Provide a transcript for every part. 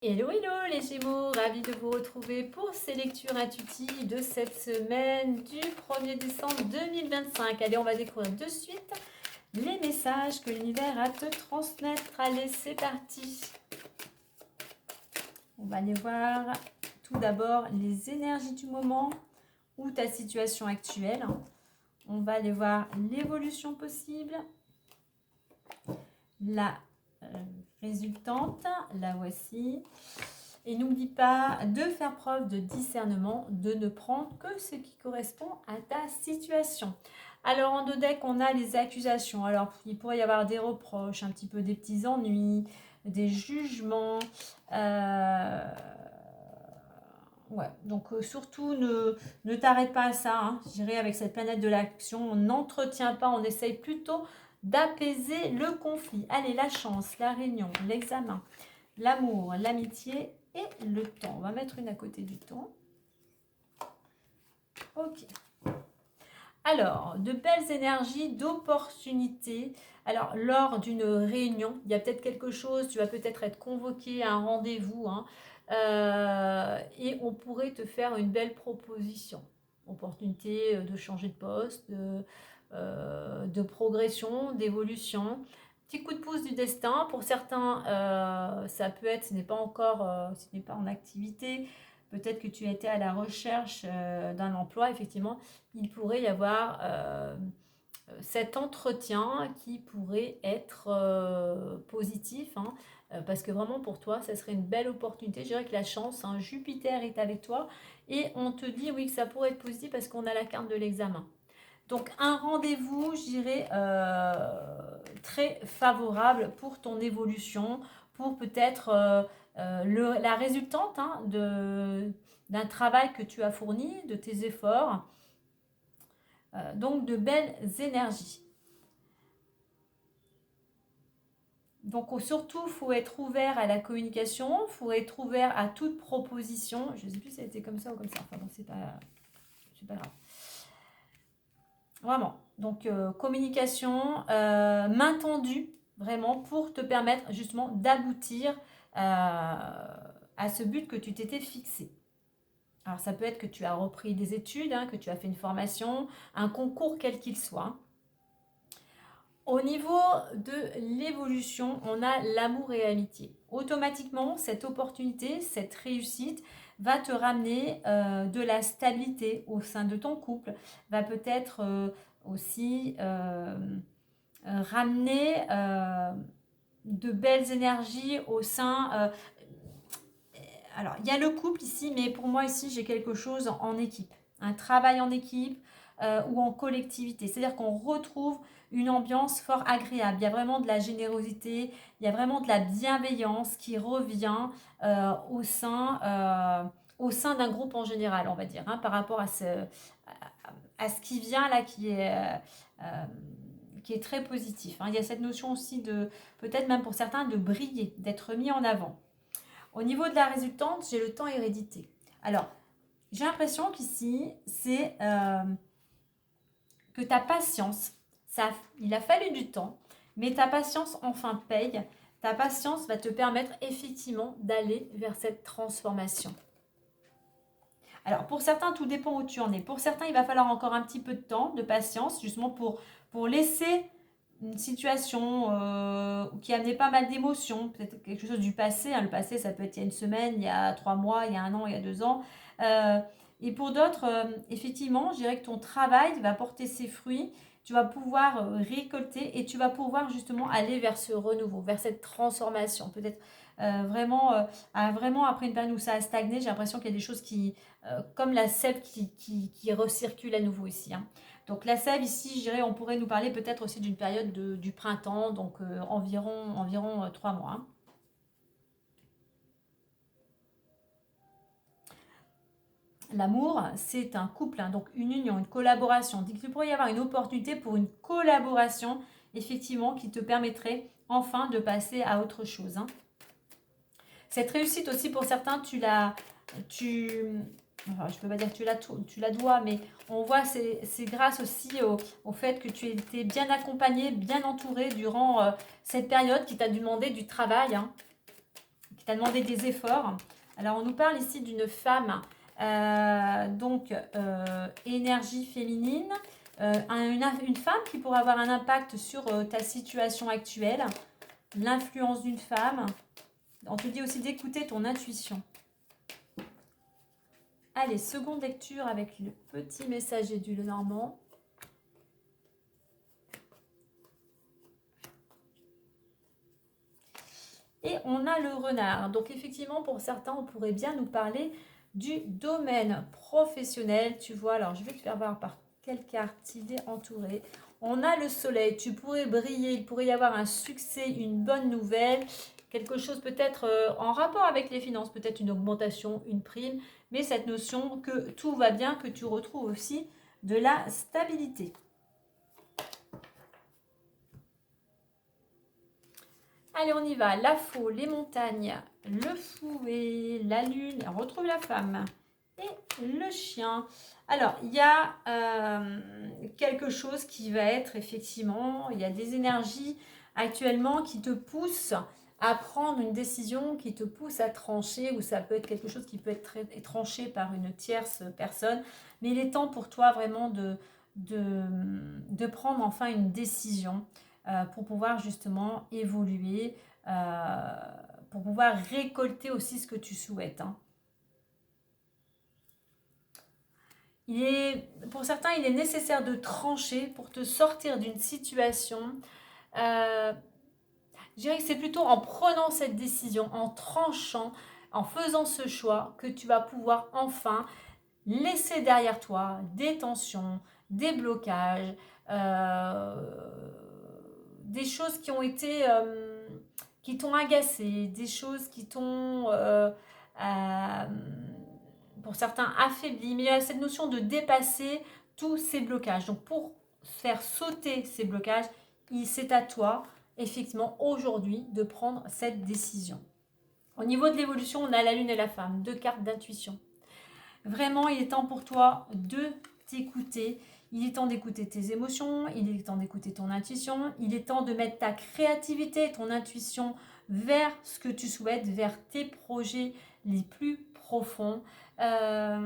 Hello, hello les Gémeaux, ravie de vous retrouver pour ces lectures intuitives de cette semaine du 1er décembre 2025. Allez, on va découvrir de suite les messages que l'univers a à te transmettre. Allez, c'est parti. On va aller voir tout d'abord les énergies du moment ou ta situation actuelle. On va aller voir l'évolution possible, la résultante, la voici. Et n'oublie pas de faire preuve de discernement, de ne prendre que ce qui correspond à ta situation. Alors en dos deck, on a les accusations. Alors il pourrait y avoir des reproches, un petit peu des petits ennuis, des jugements. Ouais, donc surtout ne t'arrête pas à ça. Hein. Je dirais avec cette planète de l'action, on n'entretient pas, on essaye plutôt d'apaiser le conflit. Allez, la chance, la réunion, l'examen, l'amour, l'amitié et le temps. On va mettre une à côté du temps. Ok. Alors, de belles énergies, d'opportunités. Alors, lors d'une réunion, il y a peut-être quelque chose, tu vas peut-être être convoqué à un rendez-vous, hein, et on pourrait te faire une belle proposition. Opportunité de changer de poste, de progression, d'évolution. Petit coup de pouce du destin. Pour certains, ça peut être, ce n'est pas encore, ce n'est pas en activité. Peut-être que tu étais à la recherche d'un emploi. Effectivement, il pourrait y avoir cet entretien qui pourrait être positif. Hein, parce que vraiment pour toi, ça serait une belle opportunité. Je dirais que la chance, hein, Jupiter est avec toi. Et on te dit oui que ça pourrait être positif parce qu'on a la carte de l'examen. Donc un rendez-vous, je dirais, très favorable pour ton évolution, pour peut-être la résultante, hein, d'un travail que tu as fourni, de tes efforts. Donc de belles énergies. Donc surtout, il faut être ouvert à la communication, il faut être ouvert à toute proposition. Je ne sais plus si ça a été comme ça ou comme ça. Enfin bon, c'est pas grave. Vraiment. Donc, communication, main tendue, vraiment, pour te permettre justement d'aboutir à ce but que tu t'étais fixé. Alors, ça peut être que tu as repris des études, hein, que tu as fait une formation, un concours quel qu'il soit. Au niveau de l'évolution, on a l'amour et l'amitié. Automatiquement, cette opportunité, cette réussite va te ramener de la stabilité au sein de ton couple, va peut-être aussi ramener de belles énergies au sein. Alors, il y a le couple ici, mais pour moi ici, j'ai quelque chose en équipe. Un travail en équipe ou en collectivité. C'est-à-dire qu'on retrouve une ambiance fort agréable. Il y a vraiment de la générosité, il y a vraiment de la bienveillance qui revient au sein d'un groupe en général, on va dire, hein, par rapport à ce qui vient là, qui est très positif. Hein. Il y a cette notion aussi de, peut-être même pour certains, de briller, d'être mis en avant. Au niveau de la résultante, j'ai le temps hérédité. Alors, j'ai l'impression qu'ici, c'est que ta patience, il a fallu du temps, mais ta patience enfin paye. Ta patience va te permettre effectivement d'aller vers cette transformation. Alors, pour certains, tout dépend où tu en es. Pour certains, il va falloir encore un petit peu de temps, de patience, justement pour laisser une situation qui amenait pas mal d'émotions, peut-être quelque chose du passé. Hein. Le passé, ça peut être il y a une semaine, il y a 3 mois, il y a 1 an, il y a 2 ans. Et pour d'autres, effectivement, je dirais que ton travail va porter ses fruits. Tu vas pouvoir récolter et tu vas pouvoir justement aller vers ce renouveau, vers cette transformation. Peut-être vraiment après une période où ça a stagné, j'ai l'impression qu'il y a des choses comme la sève qui recircule à nouveau ici. Hein. Donc la sève ici, je dirais, on pourrait nous parler peut-être aussi d'une période du printemps, donc environ 3 mois. Hein. L'amour, c'est un couple, hein, donc une union, une collaboration. Donc il pourrait y avoir une opportunité pour une collaboration, effectivement, qui te permettrait enfin de passer à autre chose. Hein. Cette réussite aussi, pour certains, enfin, je ne peux pas dire que tu la dois, mais on voit c'est grâce aussi au fait que tu étais bien accompagné, bien entouré durant cette période qui t'a demandé du travail, hein, qui t'a demandé des efforts. Alors, on nous parle ici d'une femme, énergie féminine, une femme qui pourrait avoir un impact sur ta situation actuelle, l'influence d'une femme. On te dit aussi d'écouter ton intuition. Allez, seconde lecture avec le petit messager du Lenormand. Et on a le renard. Donc effectivement, pour certains, on pourrait bien nous parler du domaine professionnel. Tu vois, alors je vais te faire voir par quelle carte il est entouré. On a le soleil, tu pourrais briller, il pourrait y avoir un succès, une bonne nouvelle, quelque chose peut-être en rapport avec les finances, peut-être une augmentation, une prime, mais cette notion que tout va bien, que tu retrouves aussi de la stabilité. Allez, on y va. La faux, les montagnes, le fouet, la lune, on retrouve la femme et le chien. Alors, il y a quelque chose qui va être effectivement, il y a des énergies actuellement qui te poussent à prendre une décision, qui te poussent à trancher, ou ça peut être quelque chose qui peut être tranché par une tierce personne. Mais il est temps pour toi vraiment de prendre enfin une décision. Pour pouvoir justement évoluer, pour pouvoir récolter aussi ce que tu souhaites. Hein. Pour certains, il est nécessaire de trancher pour te sortir d'une situation. Je dirais que c'est plutôt en prenant cette décision, en tranchant, en faisant ce choix, que tu vas pouvoir enfin laisser derrière toi des tensions, des blocages, des choses qui ont été, qui t'ont agacé, des choses qui t'ont, pour certains, affaibli. Mais il y a cette notion de dépasser tous ces blocages. Donc pour faire sauter ces blocages, c'est à toi, effectivement, aujourd'hui, de prendre cette décision. Au niveau de l'évolution, on a la lune et la femme, 2 cartes d'intuition. Vraiment, il est temps pour toi de t'écouter. Il est temps d'écouter tes émotions, il est temps d'écouter ton intuition, il est temps de mettre ta créativité, ton intuition vers ce que tu souhaites, vers tes projets les plus profonds. Alors,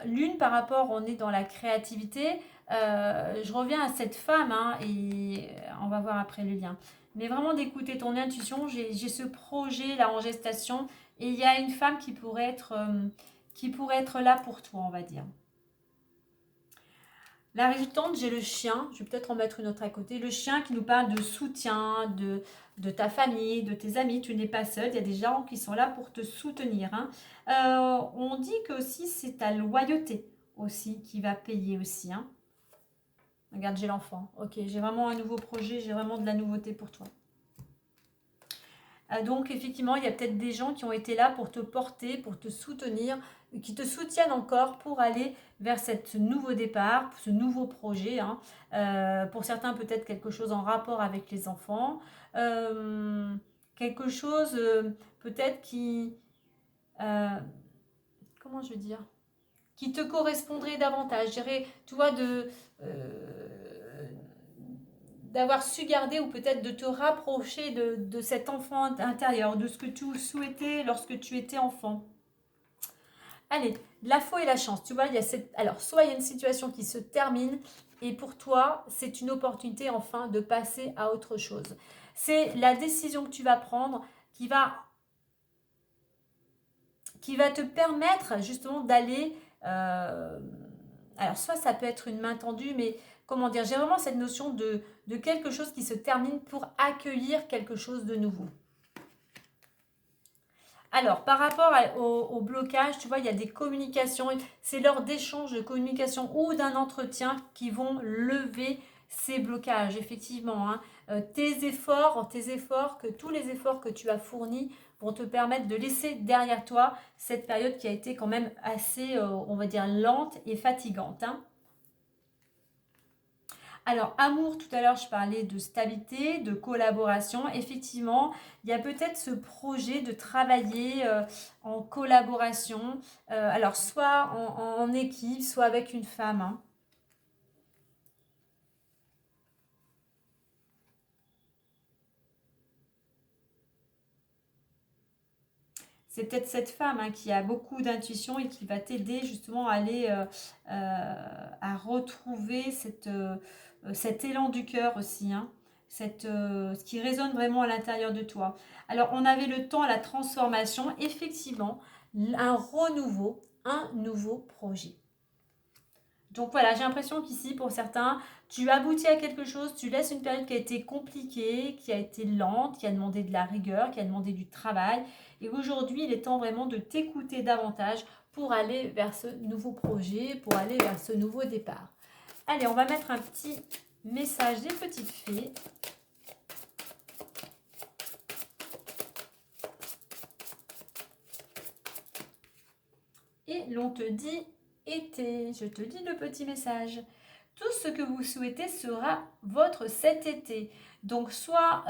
l'une par rapport, on est dans la créativité. Je reviens à cette femme, hein, et on va voir après le lien. Mais vraiment d'écouter ton intuition. J'ai ce projet là en gestation et il y a une femme qui pourrait être là pour toi, on va dire. La résultante, j'ai le chien. Je vais peut-être en mettre une autre à côté. Le chien qui nous parle de soutien, de ta famille, de tes amis. Tu n'es pas seul. Il y a des gens qui sont là pour te soutenir. Hein. On dit que aussi c'est ta loyauté aussi qui va payer aussi. Hein. Regarde, j'ai l'enfant. Ok, j'ai vraiment un nouveau projet. J'ai vraiment de la nouveauté pour toi. Donc effectivement, il y a peut-être des gens qui ont été là pour te porter, pour te soutenir, qui te soutiennent encore pour aller vers ce nouveau départ, ce nouveau projet. Hein. Pour certains, peut-être quelque chose en rapport avec les enfants. Quelque chose peut-être qui... comment je veux dire, qui te correspondrait davantage. Je dirais, tu vois, d'avoir su garder ou peut-être de te rapprocher de cet enfant intérieur, de ce que tu souhaitais lorsque tu étais enfant. Allez, la foi et la chance. Tu vois, alors, soit il y a une situation qui se termine et pour toi, c'est une opportunité enfin de passer à autre chose. C'est la décision que tu vas prendre qui va te permettre justement d'aller... alors, soit ça peut être une main tendue, mais comment dire, j'ai vraiment cette notion de quelque chose qui se termine pour accueillir quelque chose de nouveau. Alors, par rapport au blocage, tu vois, il y a des communications, c'est lors d'échanges de communication ou d'un entretien qui vont lever ces blocages, effectivement. Hein. Tes efforts, tous les efforts que tu as fournis vont te permettre de laisser derrière toi cette période qui a été quand même assez, on va dire, lente et fatigante. Hein. Alors, amour, tout à l'heure, je parlais de stabilité, de collaboration. Effectivement, il y a peut-être ce projet de travailler en collaboration. Alors, soit en équipe, soit avec une femme. Hein. c'est peut-être cette femme hein, qui a beaucoup d'intuition et qui va t'aider justement à aller à retrouver cet élan du cœur aussi, hein, ce qui résonne vraiment à l'intérieur de toi. Alors, on avait le temps à la transformation, effectivement, un nouveau projet. Donc voilà, j'ai l'impression qu'ici, pour certains, tu aboutis à quelque chose, tu laisses une période qui a été compliquée, qui a été lente, qui a demandé de la rigueur, qui a demandé du travail. Et aujourd'hui, il est temps vraiment de t'écouter davantage pour aller vers ce nouveau projet, pour aller vers ce nouveau départ. Allez, on va mettre un petit message des petites fées. Et l'on te dit été. Je te dis le petit message. Tout ce que vous souhaitez sera votre cet été. Donc soit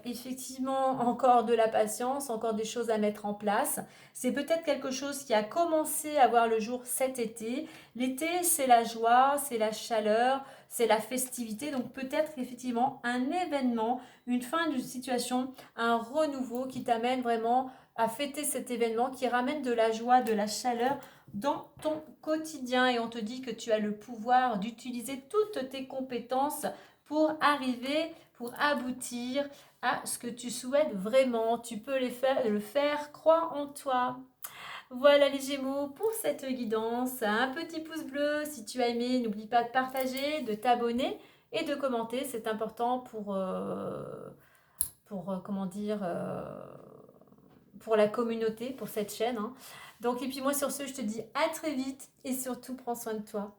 effectivement encore de la patience, encore des choses à mettre en place. C'est peut-être quelque chose qui a commencé à voir le jour cet été. L'été, c'est la joie, c'est la chaleur, c'est la festivité. Donc peut-être effectivement un événement, une fin d'une situation, un renouveau qui t'amène vraiment à fêter cet événement, qui ramène de la joie, de la chaleur dans ton quotidien. Et on te dit que tu as le pouvoir d'utiliser toutes tes compétences pour arriver, pour aboutir à ce que tu souhaites vraiment. Tu peux le faire, crois en toi. Voilà les Gémeaux pour cette guidance. Un petit pouce bleu si tu as aimé. N'oublie pas de partager, de t'abonner et de commenter. C'est important comment dire, pour la communauté, pour cette chaîne. Hein. Donc, et puis moi sur ce, je te dis à très vite et surtout prends soin de toi.